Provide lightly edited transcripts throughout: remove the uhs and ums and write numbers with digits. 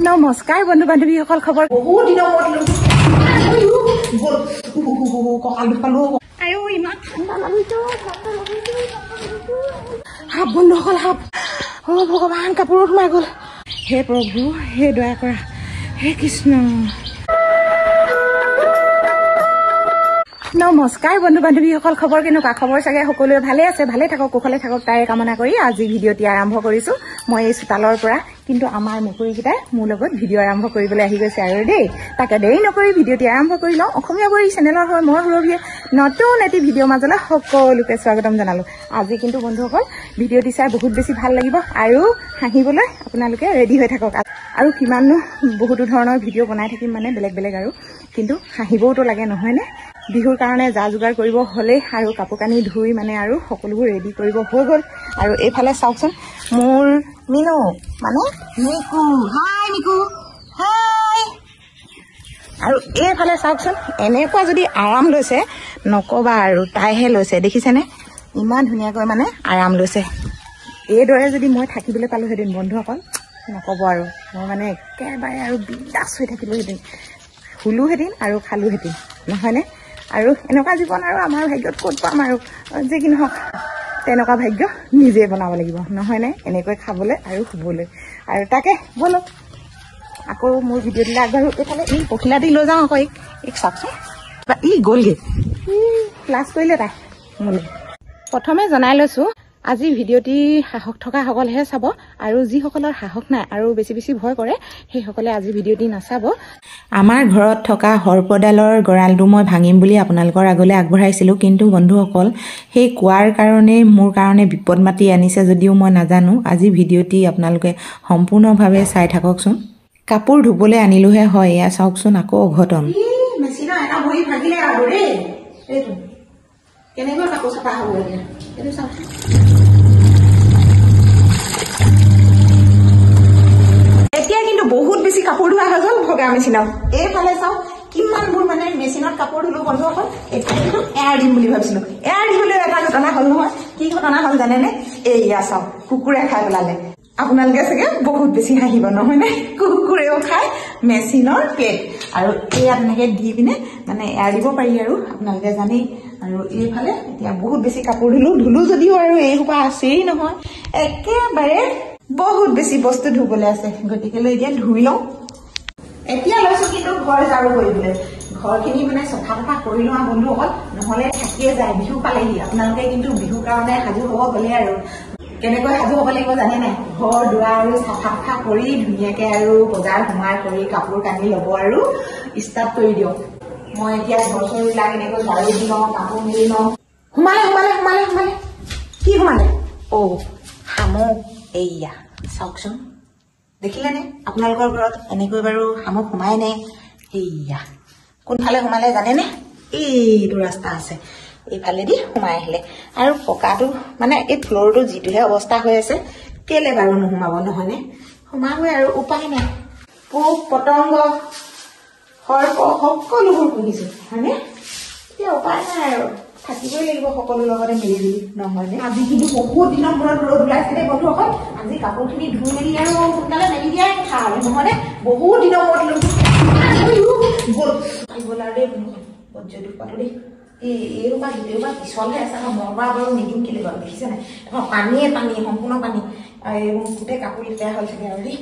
নমস্কাৰ বন্ধু বান্ধৱীসকল, খবৰ বহুত দিনৰ মূৰত কঁকাল দুখালো আৰু ইমান ঠাণ্ডা লাগিছে। সাপ বন্ধুসকল, সাপ। অ ভগৱান, কাপোৰত সোমাই গ'ল। হে প্ৰভু, হে দয়া কৰা, হে কৃষ্ণ। নমস্কাৰ বন্ধু বান্ধৱীসকল, খবৰ কেনেকুৱা? খবৰ চাগে সকলোৱে ভালে আছে, ভালে থাকক, কুশলে থাকক তাৰে কামনা কৰি আজি ভিডিঅ'টি আৰম্ভ কৰিছো মই এই চোতালৰ পৰা। কিন্তু আমাৰ মেকুৰীকেইটাই মোৰ লগত ভিডিঅ' আৰম্ভ কৰিবলৈ আহি গৈছে আৰু দেই। তাকে দেৰি নকৰি ভিডিঅ'টি আৰম্ভ কৰি লওঁ। অসমীয়া বোৱাৰী চেনেলৰ হৈ মই সুৰভিয়ে নতুন এটি ভিডিঅ' মাজলৈ সকলোকে স্বাগতম জনালো। আজি কিন্তু বন্ধুসকল ভিডিঅ'টি চাই বহুত বেছি ভাল লাগিব আৰু হাঁহিবলৈ আপোনালোকে ৰেডি হৈ থাকক। আৰু কিমাননো বহুতো ধৰণৰ ভিডিঅ' বনাই থাকিম, মানে বেলেগ বেলেগ আৰু, কিন্তু হাঁহিবওতো লাগে নহয়নে? বিহুৰ কাৰণে যা যোগাৰ কৰিব হ'লেই আৰু কাপোৰ কানি ধুই মানে আৰু সকলোবোৰ ৰেডি কৰিব হৈ গ'ল। আৰু এইফালে চাওকচোন মোৰ মিনু, মানে মিকু। হাই মিকু, হাই। আৰু এইফালে চাওকচোন এনেকুৱা যদি আৰাম লৈছে নকবা আৰু, তাইহে লৈছে দেখিছেনে? ইমান ধুনীয়াকৈ মানে আৰাম লৈছে। এইদৰে যদি মই থাকিবলৈ পালোহেঁতেন বন্ধুসকল, নক'ব আৰু, মই মানে একেবাৰে আৰু বিন্দাছ হৈ থাকিলোহেঁতেন, শুলোহেঁতেন আৰু খালোহেঁতেন নহয়নে? আৰু এনেকুৱা জীৱন আৰু আমাৰ ভাগ্যত ক'ত পাম আৰু, যি কি নহওক তেনেকুৱা ভাগ্য নিজে বনাব লাগিব নহয়নে? এনেকৈ খাবলৈ আৰু শুবলৈ। আৰু তাকে ব'লক আকৌ মোৰ ভিডিঅ' দিলে আগবাঢ়ো। এইফালে এই পখিলা দি লৈ যাওঁ আকৌ, এক চাওকচোন ই গ'লগৈ, ক্লাছ কৰিলে তাই মোলৈ। প্ৰথমে জনাই লৈছোঁ, আজি ভিডিঅ'টি সাহস থকা সকলেহে চাব, আৰু যিসকলৰ সাহস নাই আৰু বেছি বেছি ভয় কৰে সেইসকলে আজি ভিডিঅ'টি নাচাব। আমাৰ ঘৰত থকা সৰ্পডালৰ গঁৰালটো মই ভাঙিম বুলি আপোনালোকৰ আগলৈ আগবঢ়াইছিলোঁ, কিন্তু বন্ধুসকল সেই কোৱাৰ কাৰণে মোৰ কাৰণে বিপদ মাতি আনিছে যদিও মই নাজানো। আজি ভিডিঅ'টি আপোনালোকে সম্পূৰ্ণভাৱে চাই থাককচোন। কাপোৰ ধুবলৈ আনিলোহে হয়, এয়া চাওকচোন আকৌ অঘটন। কেনেকৈ কাপোৰ চাফা হ'ব এতিয়া এইটো চাওকচোন। এতিয়া কিন্তু বহুত বেছি কাপোৰ ধোৱা হৈ গ'ল ভগা মেচিনত। এইফালে চাওক কিমানবোৰ মানে মেচিনত কাপোৰ ধুলো বন্ধুসকল। এতিয়া কিন্তু এয়াৰ দিম বুলি ভাবিছিলো, এয়াৰ দিবলৈ এটা ঘটনা হ'ল নহয়। কি ঘটনা হ'ল জানেনে? এয়া চাওক কুকুৰে খাই পেলালে। আপোনালোকে চাগে বহুত বেছি হাঁহিব নহয়নে? কুকুৰেও খাই মেচিনৰ প্লেট। আৰু এয়া তেনেকে দি পিনে মানে এয়াৰ দিব পাৰি আৰু, আপোনালোকে জানেই। আৰু এইফালে এতিয়া বহুত বেছি কাপোৰ ধুলো যদিও আৰু এইসোপা আছেই নহয়, একেবাৰে বহুত বেছি বস্তু ধুবলৈ আছে। গতিকে এতিয়া ধুই লওঁ। এতিয়া লৈছো কিন্তু ঘৰ ঝাৰু কৰিবলৈ, ঘৰখিনি মানে চফা তফা কৰি লোৱা বন্ধুসকল, নহলে থাকিয়ে যায়। বিহু পালেহি, আপোনালোকে কিন্তু বিহুৰ কাৰণে সাজু হব গ'লে আৰু। কেনেকৈ সাজু হব লাগিব জানে নাই? ঘৰ দুৱাৰ আৰু চাফা তফা কৰি ধুনীয়াকে আৰু বজাৰ সমাৰ কৰি কাপোৰ কানি ল'ব আৰু ষ্টাৰ্ট কৰি দিয়ক। মই এতিয়া ঘৰ চৰ বিলাক এনেকৈ ঝাৰু দি লওঁ, কাপোৰ মেলি লওঁ। সোমালে কি সোমালে? অ শামুক। এইয়া চাওকচোন, দেখিলেনে? আপোনালোকৰ ঘৰত এনেকৈ বাৰু শামুক সোমাই নে? এইয়া কোনফালে সোমালে জানেনে? এইটো ৰাস্তা আছে, এইফালেদি সোমাই আহিলে। আৰু পকাটো মানে এই ফ্ল'ৰটো যিটোহে অৱস্থা হৈ আছে, কেলে বাৰু নোসোমাব নহয়নে? সোমাবই আৰু, উপায় নাই। পোক পতংগ সৰ্প সকলোবোৰ পুহিছো হয়নে? এতিয়া উপায় নাই আৰু, থাকিবই লাগিব সকলো লগতে মিলি জুলি নহয়নে? আজি কিন্তু বহুত দিনৰ মূৰত ৰ'দ ওলাইছে দেই বন্ধুসকল। আজি কাপোৰখিনি ধুই মেলি আৰু সোনকালে মেলি দিয়াই কথা আৰু নহয়নে? বহুত দিনৰ মূৰত গ'ল আৰু দেই বন্ধুসকল, পালো দেই। এইবাৰ গোটেইবাৰ পিছলহে আছে, মই বাৰু নিদিম কেলে বাৰু, দেখিছে নাই? পানীয়ে পানী, সম্পূৰ্ণ পানী। এইবোৰ গোটেই কাপোৰ লেতেৰা হ'ল চাগে আৰু দেই।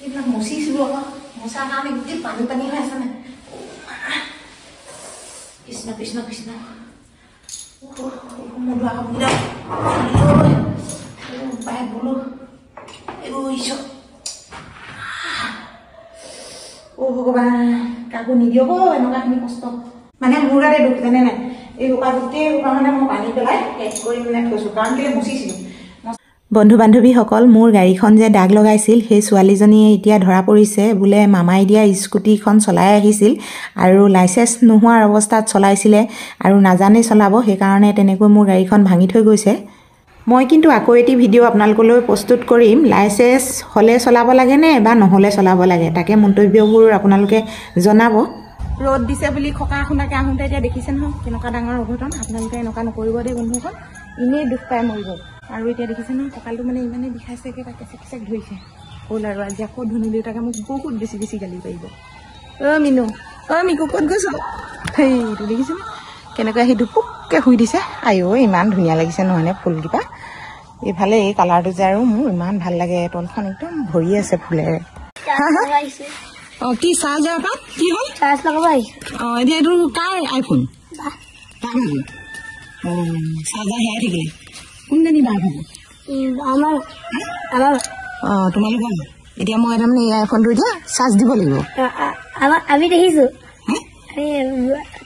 এইবিলাক মচিছিলো আকৌ, মচাৰ কাৰণে গোটেই পানী পানী হৈ আছে নাই? কৃষ্ণ কৃষ্ণ কৃষ্ণ। মধুৱা কাপোৰ পাই বোলো অ ভগৱান, কাকো নিদিয়ক এনেকুৱাখিনি কষ্ট। মানে মোৰ গাতে দুখ জানে নাই? এই সোপা গোটেই সোপা মানে মই পানী পেলাই পেক কৰি মানে থৈছো, কাৰণ কেলে মুচিছিলো। বন্ধু বান্ধৱীসকল, মোৰ গাড়ীখন যে দাগ লগাইছিল সেই ছোৱালীজনীয়ে এতিয়া ধৰা পৰিছে। বোলে মামাই দিয়া স্কুটিখন চলাই আহিছিল আৰু লাইচেন্স নোহোৱাৰ অৱস্থাত চলাইছিলে আৰু নাজানে চলাব, সেইকাৰণে তেনেকৈ মোৰ গাড়ীখন ভাঙি থৈ গৈছে। মই কিন্তু আকৌ এটি ভিডিঅ' আপোনালোকলৈ প্ৰস্তুত কৰিম, লাইচেন্স হ'লে চলাব লাগে নে বা নহ'লে চলাব লাগে, তাকে মন্তব্যবোৰ আপোনালোকে জনাব। ৰ'দ দিছে বুলি খকা খুন্দাকে আহোঁতে এতিয়া দেখিছে নহয় কেনেকুৱা ডাঙৰ অঘটন। আপোনালোকে এনেকুৱা নকৰিব দেই বন্ধুসকল, এনেই দুখ পাই মৰিব। আৰু এতিয়া দেখিছে নহয় কঁকালটো মানে ইমানেই বিষাইছে, একেবাৰে কেচেক কেচেক ধৰিছে। হ'ল আৰু আজি আকৌ ধুনু দেউতাকে মোক বহুত বেছি বেছি গালি পাৰিব মিনু মিকু ক'ত গৈছ সেইটো দেখিছেনে কেনেকৈ আহি দুপুককৈ শুই দিছে আইও ইমান ধুনীয়া লাগিছে নহয়নে ফুলকেইটা এইফালে এই কালাৰটো যে আৰু মোৰ ইমান ভাল লাগে তলখন একদম ভৰি আছে ফুলেৰে কি চাৰ্জাৰ পাত কি হ'ল চাৰ্জ লগাব আহিছে এতিয়া এইটো কাৰ আইফোন চাৰ্জাৰ হেৰাই থাকিলে কোনজনী বাৰ হ'ব তোমালোকৰ এতিয়া মই তাৰমানে এই আইফোনটো এতিয়া চাৰ্জ দিব লাগিব আমি দেখিছো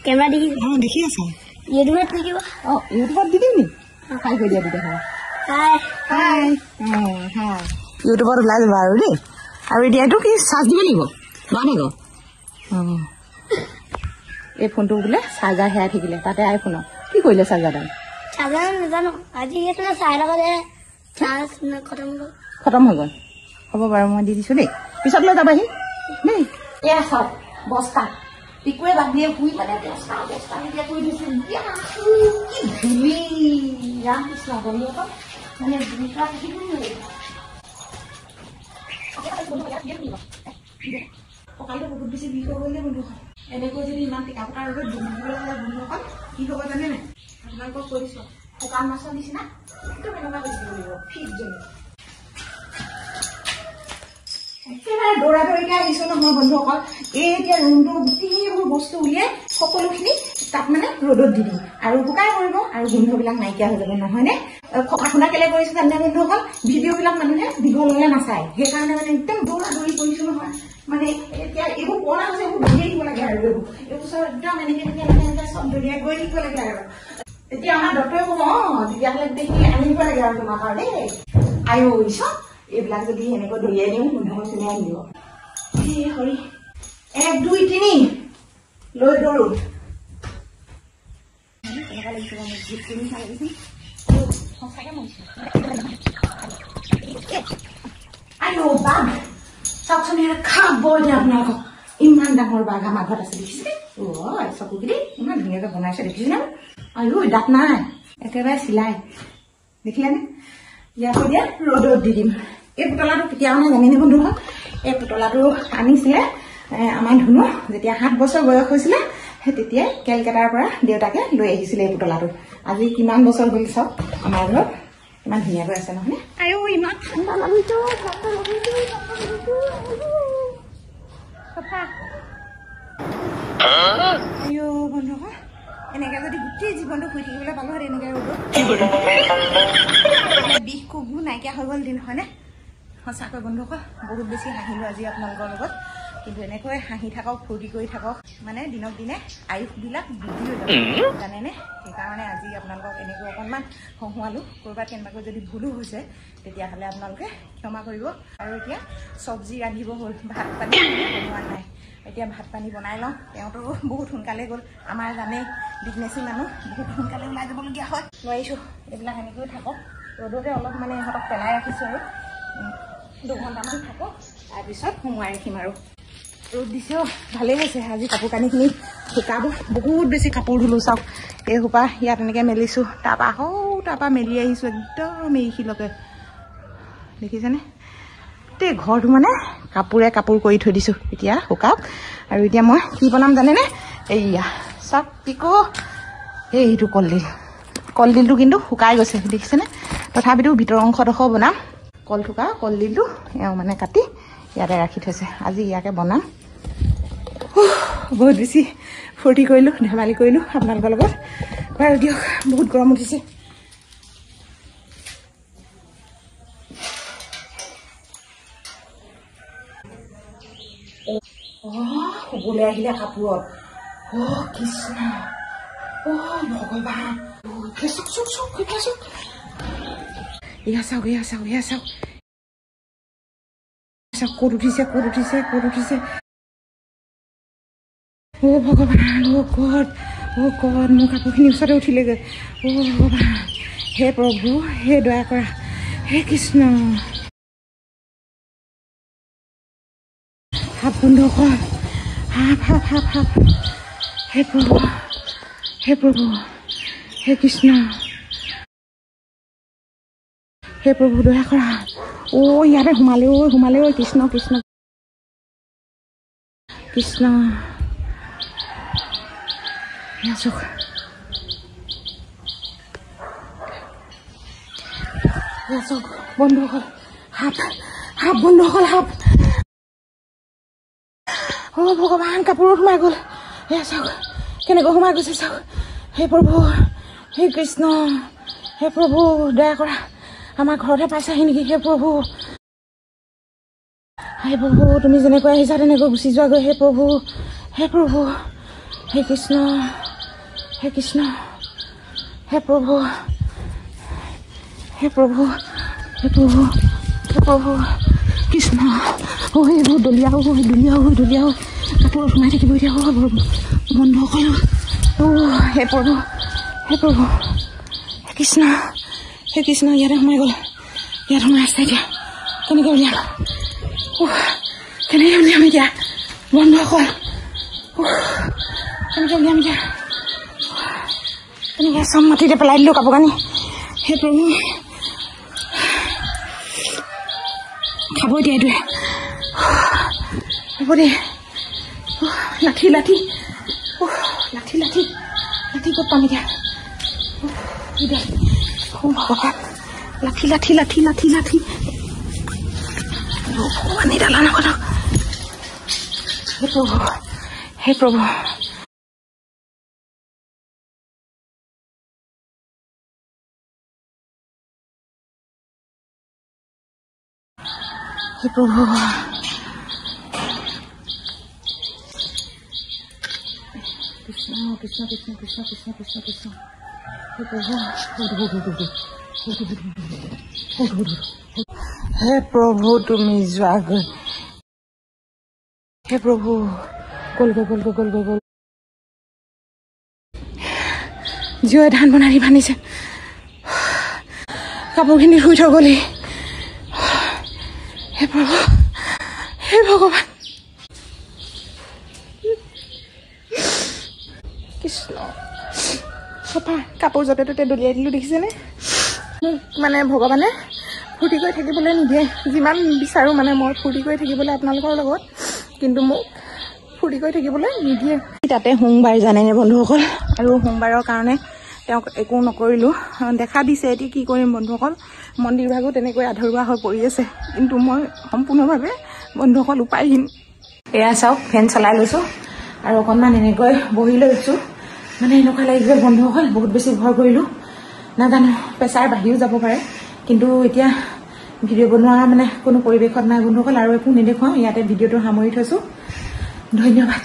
কেমেৰা দেখিছো দেখি আছা ইউটিউবত থাকিব ইউটিউবত দি দিম নি হাই কৰি দিয়া তেতিয়াহ'লে ইউটিউবত ওলাই যাবা আৰু দেই আৰু এতিয়া এইটো কি চাৰ্জ দিব লাগিব এই ফোনটো বোলে চাৰ্জাৰ হেৰাই থাকিলে তাতে আইফোনৰ কি কৰিলে চাৰ্জাৰডাল নাজানো আজি চাই লগতে খতম হৈ গ'ল হ'ব বাৰু মই দি দিছোঁ দেই পিছত লৈ যাবাহি দেই এয়া চাওক বস্তা টিকুৱে বান্ধিয়ে শুই মানে বস্তা এতিয়া কৰি দিছোঁ কি ধূলি ৰাম কৃষ্ণ মানে কঁকালটো বহুত বেছি বিষ হৈ গ'লে বন্ধু এনেকৈ যদি ইমান টিকা ফটা ৰ'দত বন্ধুসকল বন্ধুসকল কি হ'ব জানে নাই আপোনালোকক কৈ দিছোঁ শুকান মাছৰ নিচিনা একদম এনেকুৱা কৰি দিব লাগিব ফিট জমি একেবাৰে দৌৰা দৌৰিকৈ আহিছোঁ নহয় বন্ধুসকল এই এতিয়া ৰুমটো গোটেইবোৰ বস্তু উলিয়াই সকলোখিনি তাত মানে ৰ'দত দি দিম আৰু শুকাই কৰিব আৰু গোন্ধবিলাক নাইকিয়া হৈ যাব নহয়নে আপোনাৰ কেলে কৰিছে জানে বন্ধুসকল ভিডিঅ'বিলাক মানুহে দীঘল হ'লে নাচায় সেইকাৰণে মানে একদম দৌৰা দৌৰি কৰিছোঁ নহয় মানে এতিয়া এইবোৰ পুৰণা হৈছে এইবোৰ দলিয়াই দিব লাগে আৰু এইবোৰ চব একদম এনেকে চব দলিয়াই গৈ থাকিব লাগে আৰু এতিয়া আমাৰ ডক্টৰে ক'ব তেতিয়াহ'লে গোটেইখিনি আনি দিব লাগে আৰু তোমাৰ কাৰণে দেই আইও চব এইবিলাক যদি এনেকৈ দলিয়াই দিওঁ গোন্ধ চুলিয়াই আনিব হৰি 1 2 3 লৈ দৌৰো এনেকুৱা লাগিছে মানে জিপ কৰি চাই লাগিছে সঁচাকৈ মৰিছে আইও বাঘ চাওকচোন ইয়াত খাব দিয়া আপোনালোকক ইমান ডাঙৰ বাঘ আমাৰ ঘৰত আছে দেখিছে চকুকেইটি ইমান ধুনীয়াকৈ বনাইছে দেখিছেনে আইও দাঁত নাই একেবাৰে চিলাই দেখিলানে ইয়াত দিয়া ৰ'দত দি দিম এই পুতলাটো কেতিয়া মানে জানিনে বন্ধুসকল এই পুতলাটো আনিছিলে আমাৰ ধুনু যেতিয়া 7 বছৰ বয়স হৈছিলে সেই তেতিয়াই কেলকাতাৰ পৰা দেউতাকে লৈ আহিছিলে এই পুতলাটো আজি কিমান বছৰ হ'ল চাওক আমাৰ ঘৰত ইমান ধুনীয়াকৈ আছে নহয়নে আইও ইমান ঠাণ্ডা লাগিছে আইও বন্ধুসকল এনেকৈ যদি গোটেই জীৱনটো শুই থাকিবলৈ পালো হয় এনেকৈ ৰ'দত বিষ কোববোৰ নাইকিয়া হৈ গ'ল দিন হয়নে সঁচাকৈ বন্ধুসকল বহুত বেছি হাঁহিলোঁ আজি আপোনালোকৰ লগত কিন্তু এনেকৈ হাঁহি থাকক ফূৰ্তি কৰি থাকক মানে দিনক দিনে আয়ুসবিলাক বৃদ্ধি হৈ যাব জানেনে সেইকাৰণে আজি আপোনালোকক এনেকৈ অকণমান হহুৱালোঁ ক'ৰবাত কেনেবাকৈ যদি ভুলো হৈছে তেতিয়াহ'লে আপোনালোকে ক্ষমা কৰিব আৰু এতিয়া চব্জি ৰান্ধিব হ'ল ভাত পানী বনোৱা নাই এতিয়া ভাত পানী বনাই লওঁ তেওঁতো বহুত সোনকালে গ'ল আমাৰ জানেই বিজনেচি মানুহ বহুত সোনকালে ওলাই যাবলগীয়া হয় নোৱাৰিছোঁ এইবিলাক এনেকৈ থাকক ৰ'দতে অলপ মানে ইহঁতক পেলাই ৰাখিছোঁ আৰু 2 ঘণ্টামান থাকক তাৰপিছত সোমোৱাই ৰাখিম আৰু ৰ'দ দিছেও ভালেই হৈছে আজি কাপোৰ কানিখিনি শুকাব বহুত বেছি কাপোৰ ধুলোঁ চাওক এই সোপা ইয়াত এনেকৈ মেলিছোঁ তাৰপৰা মেলি আহিছোঁ একদম এইখিলৈকে দেখিছেনে গোটেই ঘৰটো মানে কাপোৰে কাপোৰ কৰি থৈ দিছোঁ এতিয়া শুকাওক আৰু এতিয়া মই কি বনাম জানেনে এইয়া চাওক পিকো এইটো কলডিলটো কিন্তু শুকাই গৈছে দেখিছেনে তথাপিতো ভিতৰৰ অংশডোখৰ বনাম কল থোকা কলডিলটো এওঁ মানে কাটি ইয়াতে ৰাখি থৈছে আজি ইয়াকে বনাম বহুত বেছি ফূৰ্তি কৰিলোঁ ধেমালি কৰিলোঁ আপোনালোকৰ লগত বাৰু দিয়ক বহুত গৰম উঠিছে শুবলৈ আহিলে কাপোৰত কৃষ্ণ ভগৱান চাওক এয়া চাওক ক'ত উঠিছে ভগৱান গড মোৰ কাপোৰখিনি ওচৰতে উঠিলেগৈ ভগৱান হে প্ৰভু হে দয়া কৰা হে কৃষ্ণ হাত বন্ধ কৰ হাপ হে প্ৰভু হে কৃষ্ণ হে প্ৰভু দয়া কৰা ও ইয়াতে সোমালে ঐ কৃষ্ণ কৃষ্ণ কৃষ্ণ চক বন্ধ হ'ল সাপ বন্ধ হ'ল সাপ অ ভগৱান কাপোৰত সোমাই গ'ল এয়া চাওক কেনেকৈ সোমাই গৈছে চাওক হে প্ৰভু হে কৃষ্ণ হে প্ৰভু দয়া কৰা আমাৰ ঘৰতে পাইছাহি নেকি হে প্ৰভু তুমি যেনেকৈ আহিছা তেনেকৈ গুচি যোৱাগৈ হে প্ৰভু হে কৃষ্ণ হে কৃষ্ণ হে প্ৰভু হে প্ৰভু হে প্ৰভু হে প্ৰভু কৃষ্ণ অ এইবোৰ দলিয়াও কাপোৰত সোমাই থাকিব এতিয়া বন্ধ হ'ল অ হে প্ৰভু হে কৃষ্ণ ইয়াতে সোমাই গ'ল ইয়াত সোমাই আছে এতিয়া কেনেকৈ উলিয়াম এতিয়া বন্ধ হ'ল কেনেকৈ উলিয়াম এতিয়া কেনেকৈ চব মাটিতে পেলাই দিলোঁ কাপোৰ কানি হে প্ৰভু খাব এতিয়া এইটোৱে হ'ব দে লাঠি ক'ত পাম এতিয়া ভগৱান লাঠি ভগৱান এই দালা নকৰক হে প্ৰভু কৃষ্ণ হে প্ৰভু তুমি যোৱাগৈ হে প্ৰভু গ'ল জীয়ে ধান বনাৰি ভানিছে কাপোৰখিনি শুই থৈ গ'লি হে প্ৰভু হে ভগৱান কৃষ্ণ চফা কাপোৰ য'তে ত'তে দলিয়াই দিলোঁ দেখিছেনে মানে ভগৱানে ফূৰ্তি কৰি থাকিবলৈ নিদিয়ে যিমান বিচাৰোঁ মানে মই ফূৰ্তি কৰি থাকিবলৈ আপোনালোকৰ লগত কিন্তু মোক ফূৰ্তি কৰি থাকিবলৈ নিদিয়ে তাতে সোমবাৰ জানেনে বন্ধুসকল আৰু সোমবাৰৰ কাৰণে তেওঁক একো নকৰিলোঁ দেখা দিছে এতিয়া কি কৰিম বন্ধুসকল মন্দিৰভাগো তেনেকৈ আধৰুৱা হৈ পৰি আছে কিন্তু মই সম্পূৰ্ণভাৱে বন্ধুসকল উপায়হীন এয়া চাওক ফেন চলাই লৈছোঁ আৰু অকণমান এনেকৈ বহি লৈছোঁ মানে এনেকুৱা লাগি গ'ল বন্ধুসকল বহুত বেছি ভয় কৰিলোঁ নাজানো প্ৰেছাৰ বাঢ়িও যাব পাৰে কিন্তু এতিয়া ভিডিঅ' বনোৱা মানে কোনো পৰিৱেশত নাই বন্ধুসকল আৰু একো নেদেখুৱাওঁ ইয়াতে ভিডিঅ'টো সামৰি থৈছোঁ ধন্যবাদ